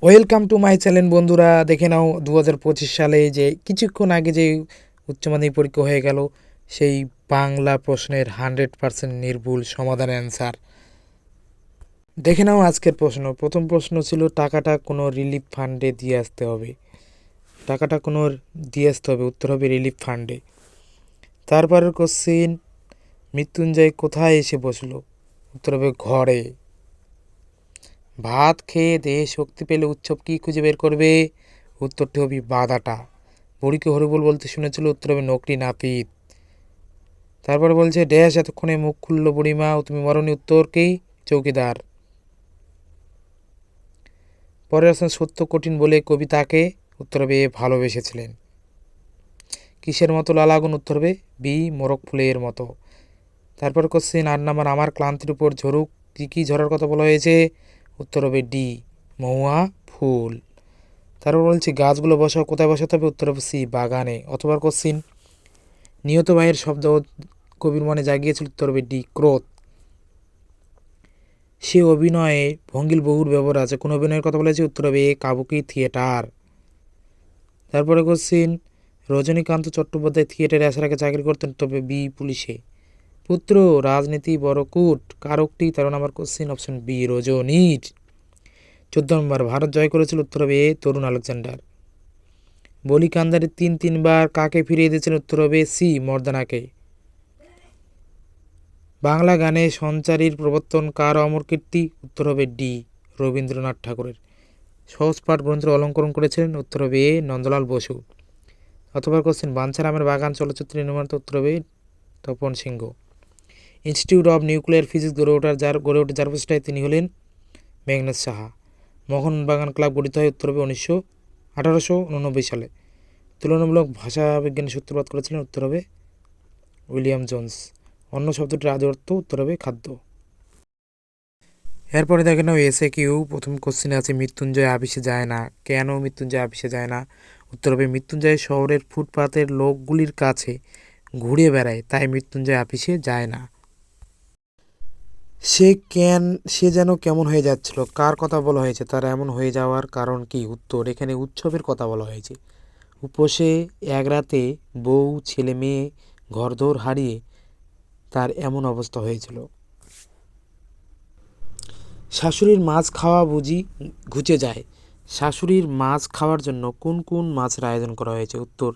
Welcome to my channel বন্ধুরা। দেখে নাও 2025 সালে যে কিছুক্ষণ আগে যে উচ্চ মাধ্যমিক পরীক্ষা হয়ে গেল, সেই বাংলা প্রশ্নের 100% নির্ভুল সমাধান অ্যান্সার দেখে নাও। আজকের প্রথম প্রশ্ন ছিল টাকাটা কোনো রিলিফ ফান্ডে দিয়ে আসতে হবে। টাকাটা কোনো দিয়ে আসতে হবে, উত্তর হবে রিলিফ ফান্ডে। তারপরের কোশ্চিন, মৃত্যুঞ্জয় কোথায় এসে বসলো? উত্তর হবে ঘরে। ভাত খেয়ে দেহে শক্তি পেলে উৎসব কী খুঁজে বের করবে? উত্তরটি হবে বাদাটা। বুড়িকে হরিবোল বলতে শুনেছিল, উত্তর হবে নকরি নাপিত। তারপরে বলছে ড্যাশ এতক্ষণে মুখ খুললো বুড়িমা, তুমি মরণি, উত্তর কি? চৌকিদার। পরে আসেন সত্য কঠিন বলে কবি তাকে, উত্তর হবে ভালোবেসেছিলেন। কিসের মতো লাল আগুন? উত্তর হবে বি মোরগ ফুলের মতো। তারপর কোশ্চেন 8 নাম্বার, আমার ক্লান্তির উপর ঝরুক, কী কী ঝরার কথা বলা হয়েছে? উত্তর হবে ডি মহুয়া ফুল। তারপর বলছি গাছগুলো বসাও, কোথায় বসাতে হবে? উত্তর হবে সি বাগানে। অথবা কোশ্চিন, নিহত ভাইয়ের শব্দ কবির মনে জাগিয়েছিল, উত্তর হবে ডি ক্রোধ। সে অভিনয়ে ভঙ্গিল বহুর ব্যবহার আছে, কোন অভিনয়ের কথা বলেছে? উত্তর হবে এ কাবুকি থিয়েটার। তারপরে কোশ্চিন, রজনীকান্ত চট্টোপাধ্যায় থিয়েটারে আসার আগে চাকরি করতেন, তবে বি পুলিশে। পুত্র রাজনীতি বড়কুট কারকটি? 13 নম্বর কোশ্চিন, অপশন বি রজনীর। 14 নম্বর, ভারত জয় করেছিল, উত্তর হবে এ তরুণ আলেকজান্ডার। বলি কান্দারি তিনবার কাকে ফিরিয়ে দিয়েছেন? উত্তর হবে সি মর্দানাকে। বাংলা গানে সঞ্চারীর প্রবর্তন কার অমর কীর্তি? উত্তর হবে ডি রবীন্দ্রনাথ ঠাকুরের। সহজ পাঠ গ্রন্থের অলঙ্করণ করেছিলেন? উত্তর হবে এ নন্দলাল বসু। অথবা কোশ্চেন, বাঞ্ছারামের বাগান চলচ্চিত্রে নির্মাতা? উত্তর হবে তপন সিংহ। ইনস্টিটিউট অব নিউক্লিয়ার ফিজিক্স গড়ে ওঠে যার প্রচেষ্টায় তিনি হলেন মেঘনাদ সাহা। মোহনবাগান ক্লাব গঠিত হয়? উত্তর হবে 1889 সালে। তুলনামূলক ভাষা বিজ্ঞানের সূত্রপাত করেছিলেন? উত্তর হবে উইলিয়াম জোন্স। অন্য শব্দটির আদি অর্থ? উত্তর হবে খাদ্য। এরপরে দেখে নাও এসে কিউ। প্রথম কোশ্চিনে আছে মৃত্যুঞ্জয় আপিসে যায় না, কেন মৃত্যুঞ্জয় আপিসে যায় না? উত্তর হবে মৃত্যুঞ্জয় শহরের ফুটপাতের লোকগুলির কাছে ঘুরে বেড়ায়, তাই মৃত্যুঞ্জয় আপিসে যায় না। সে সে যেন কেমন হয়ে যাচ্ছিল, কার কথা বলা হয়েছে? তার এমন হয়ে যাওয়ার কারণ কি? উত্তর, এখানে উৎসবের কথা বলা হয়েছে। উপসে এক রাতে বউ ছেলে মেয়ে ঘরদোর হারিয়ে তার এমন অবস্থা হয়েছিল। শাশুড়ির মাছ খাওয়া বুঝি ঘুচে যায়, শাশুড়ির মাছ খাওয়ার জন্য কোন কোন মাছের আয়োজন করা হয়েছে? উত্তর,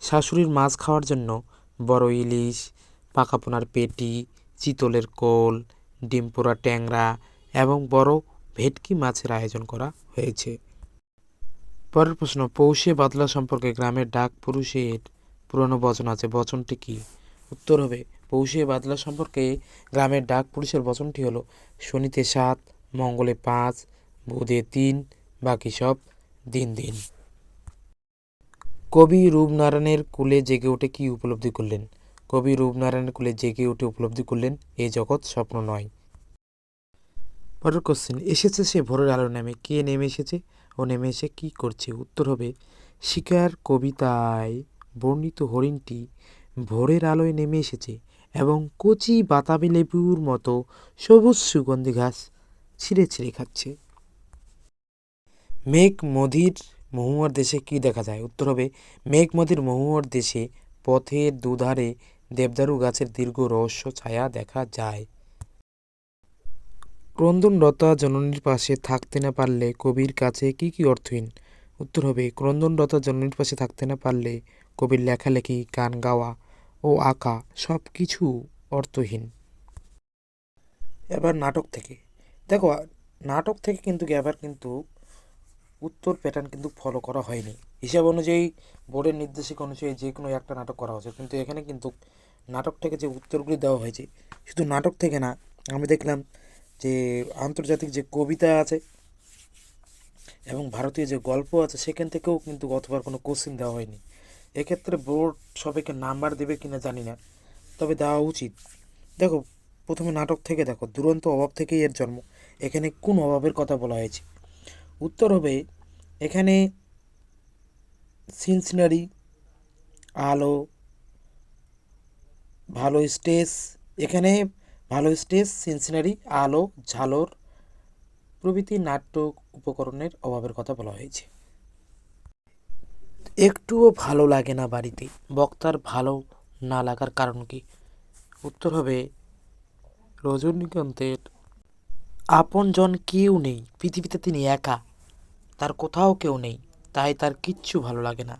শাশুড়ির মাছ খাওয়ার জন্য বড় ইলিশ, পাকাপোনার পেটি, চিতলের কোল, ডিম পোড়া ট্যাংরা এবং বড় ভেটকি মাছের আয়োজন করা হয়েছে। পরের প্রশ্ন, পৌষে বাদলা সম্পর্কে গ্রামের ডাক পুরুষের পুরনো বচন আছে, বচনটি কি? উত্তর হবে পৌষে বাদলা সম্পর্কে গ্রামের ডাক পুরুষের বচনটি হলো শনিতে 7, মঙ্গলে 5, বুধে 3, বাকি সব দিন দিন। কবি রূপনারায়ণের কুলে জেগে উঠে কি উপলব্ধি করলেন? কবি রূপনারায়ণের কুলে জেগে উঠে উপলব্ধি করলেন এ জগৎ স্বপ্ন নয়। পরের কোশ্চেন, এসেছে সে ভোরের আলো নেমে, কে নেমে এসেছে ও নেমে এসে কি করছে? উত্তর হবে শিকার কবিতায় বর্ণিত হরিণটি ভোরের আলোয় নেমে এসেছে এবং কচি বাতাবি লেবুর মতো সবুজ সুগন্ধি ঘাস ছিঁড়ে ছিঁড়ে খাচ্ছে। মেঘ মধির মহুয়ার দেশে কি দেখা যায়? উত্তর হবে মেঘ মধির মহুয়ার দেশে পথের দুধারে দেবদারু গাছের দীর্ঘ রহস্য ছায়া দেখা যায়। ক্রন্দনরতা জননীর পাশে থাকতে না পারলে কবির কাছে কি কি অর্থহীন? উত্তর হবে ক্রন্দনরতা জননীর পাশে থাকতে না পারলে কবির লেখালেখি, গান গাওয়া ও আঁকা সব কিছু অর্থহীন। এবার নাটক থেকে দেখো, নাটক থেকে কিন্তু এবার কিন্তু উত্তর প্যাটার্ন কিন্তু ফলো করা হয়নি। হিসাব অনুযায়ী বোর্ডের নির্দেশিকা অনুযায়ী যে কোনো একটা নাটক করা হয়েছে, কিন্তু এখানে কিন্তু নাটক থেকে যে উত্তরগুলি দেওয়া হয়েছে, শুধু নাটক থেকে না, আমি দেখলাম যে আন্তর্জাতিক যে কবিতা আছে এবং ভারতীয় যে গল্প আছে সেখান থেকেও কিন্তু গতবার কোনো কোশ্চেন দেওয়া হয়নি। এক্ষেত্রে বোর্ড সবাইকে নাম্বার দেবে কিনা জানি না, তবে দেওয়া উচিত। দেখো, প্রথমে নাটক থেকে দেখো, দুরন্ত অভাব থেকেই এর জন্ম, এখানে কোন অভাবের কথা বলা হয়েছে? উত্তর হবে এখানে সিনসিনারি, আলো, ভালো স্টেজ, এখানে ভালো স্টেজ, সিনসিনারি, আলো, ঝালর, প্রভৃতি নাট্য উপকরণের অভাবের কথা বলা হয়েছে। একটুও ভালো লাগে না বাড়িতে, বক্তার ভালো না লাগার কারণ কি? উত্তর হবে রজনীকান্তের আপনজন কেউ নেই, পৃথিবীতে তিনি একা, তার কোথাও কেউ নেই, তাই তার কিচ্ছু ভালো লাগে না।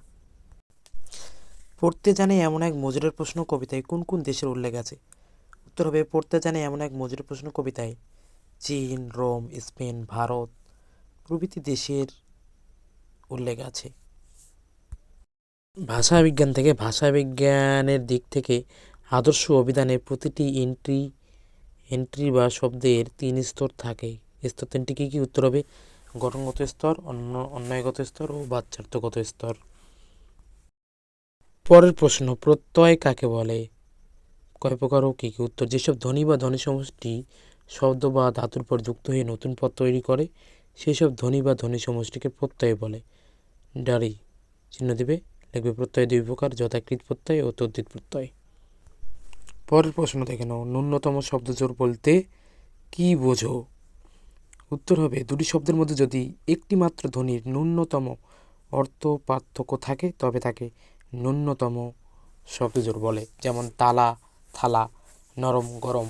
পড়তে জানে এমন এক মজুরের প্রশ্ন কবিতায় কোন কোন দেশের উল্লেখ আছে? উত্তর হবে পড়তে জানে এমন এক মজুরের প্রশ্ন কবিতায় চীন, রোম, স্পেন, ভারত প্রভৃতি দেশের উল্লেখ আছে। ভাষাবিজ্ঞান থেকে ভাষাবিজ্ঞানের দিক থেকে আদর্শ অভিধানে প্রতিটি এন্ট্রি বা শব্দের 3 স্তর থাকে। স্তর 3টি কী কী? উত্তর হবে গঠনগত স্তর, অন্বয়গত স্তর ও বাচ্যার্থগত স্তর। পরের প্রশ্ন, প্রত্যয় কাকে বলে? কয় প্রকার ও কী কী? উত্তর, যেসব ধ্বনি বা ধ্বনি সমষ্টি শব্দ বা ধাতুর পর যুক্ত হয়ে নতুন পদ তৈরি করে সেই সব ধ্বনি বা ধ্বনি সমষ্টিকে প্রত্যয় বলে। ডারি চিহ্ন দিবে, লিখবে প্রত্যয় 2 প্রকার, যথা কৃৎ প্রত্যয় ও তদ্ধিত প্রত্যয়। পরের প্রশ্ন দেখে নাও, ন্যূনতম শব্দজোড় বলতে কি বোঝো? উত্তর হবে দুটি শব্দের মধ্যে যদি একটি মাত্র ধ্বনির ন্যূনতম অর্থ পার্থক্য থাকে তবে তাকে ন্যূনতম শব্দজোড় বলে। যেমন তালা, থালা, নরম, গরম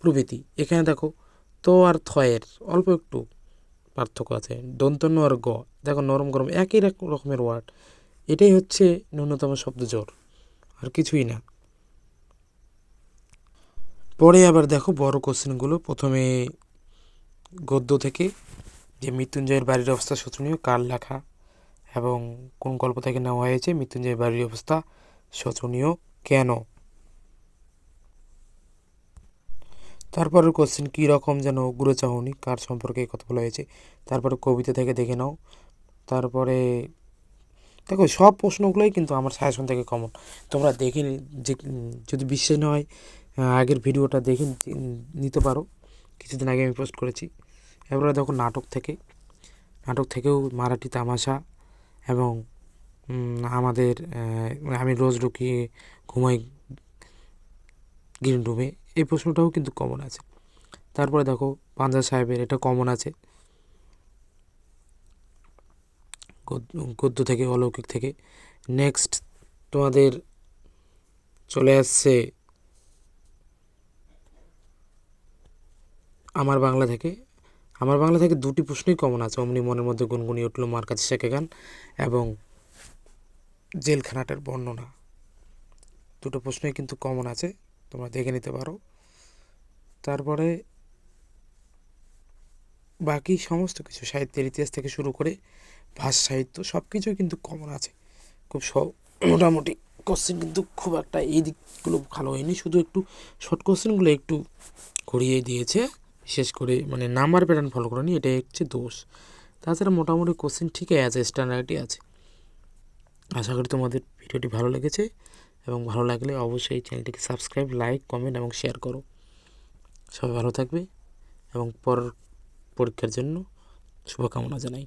প্রভৃতি। এখানে দেখো তো আর থয়ের অল্প একটু পার্থক্য আছে। দন্তন্য আর গ, দেখো নরম গরম একই রকমের ওয়ার্ড, এটাই হচ্ছে ন্যূনতম শব্দজোড়, আর কিছুই না। পরে আবার দেখো বড় কোশ্চেনগুলো। প্রথমে গদ্য থেকে, যে মৃত্যুঞ্জয়ের বাড়ির অবস্থা শোচনীয় কার লেখা এবং কোন গল্প থেকে নেওয়া হয়েছে? মৃত্যুঞ্জয়ের বাড়ির অবস্থা শোচনীয় কেন? তারপরের কোশ্চেন, কী রকম যেন গুরুচাহনি কার সম্পর্কে কথা বলা হয়েছে? তারপরে কবিতা থেকে দেখে নাও। তারপরে দেখো সব প্রশ্নগুলোই কিন্তু আমার সাজেশন থেকে কমন, তোমরা দেখে যে যদি বিশ্বাস না হয় আগের ভিডিওটা দেখে নিতে পারো, কিছুদিন আগে আমি পোস্ট করেছি। এবারে দেখো নাটক থেকেও মারাঠি তামাশা এবং আমাদের আমি রোজ লুকিয়ে ঘুমাই গ্রিন রুমে, এই প্রশ্নটাও কিন্তু কমন আছে। তারপরে দেখো পাঞ্জা সাহেবের, এটা কমন আছে গদ্য থেকে, অলৌকিক থেকে। নেক্সট তোমাদের চলে আসছে আমার বাংলা থেকে। আমার বাংলা থেকে দুটি প্রশ্নই কমন আছে, অমনি মনের মধ্যে গুনগুনিয়ে উঠলো মার কাছে শেখে গান এবং জেলখানাটার বর্ণনা। দুটো প্রশ্নই কিন্তু কমন আছে, তোমরা দেখে নিতে পারো। তারপরে বাকি সমস্ত কিছু সাহিত্যের ইতিহাস থেকে শুরু করে ভাষা সাহিত্য সব কিছুই কিন্তু কমন আছে। খুব মোটামুটি কোশ্চেন কিন্তু খুব একটা এই দিকগুলো ভালো হয়নি, শুধু একটু শর্ট কোশ্চেনগুলো একটু ঘুরিয়ে দিয়েছে, বিশেষ করে মানে নাম্বার প্যাটার্ন ফলো করেনি, এটাই হচ্ছে দোষ। তাছাড়া মোটামুটি কোশ্চেন ঠিকই আছে, স্ট্যান্ডার্ডই আছে। আশা করি তোমাদের ভিডিওটি ভালো লেগেছে এবং ভালো লাগলে অবশ্যই চ্যানেলটিকে সাবস্ক্রাইব, লাইক, কমেন্ট এবং শেয়ার করো। সবাই ভালো থাকবে এবং পরের পরীক্ষার জন্য শুভকামনা জানাই।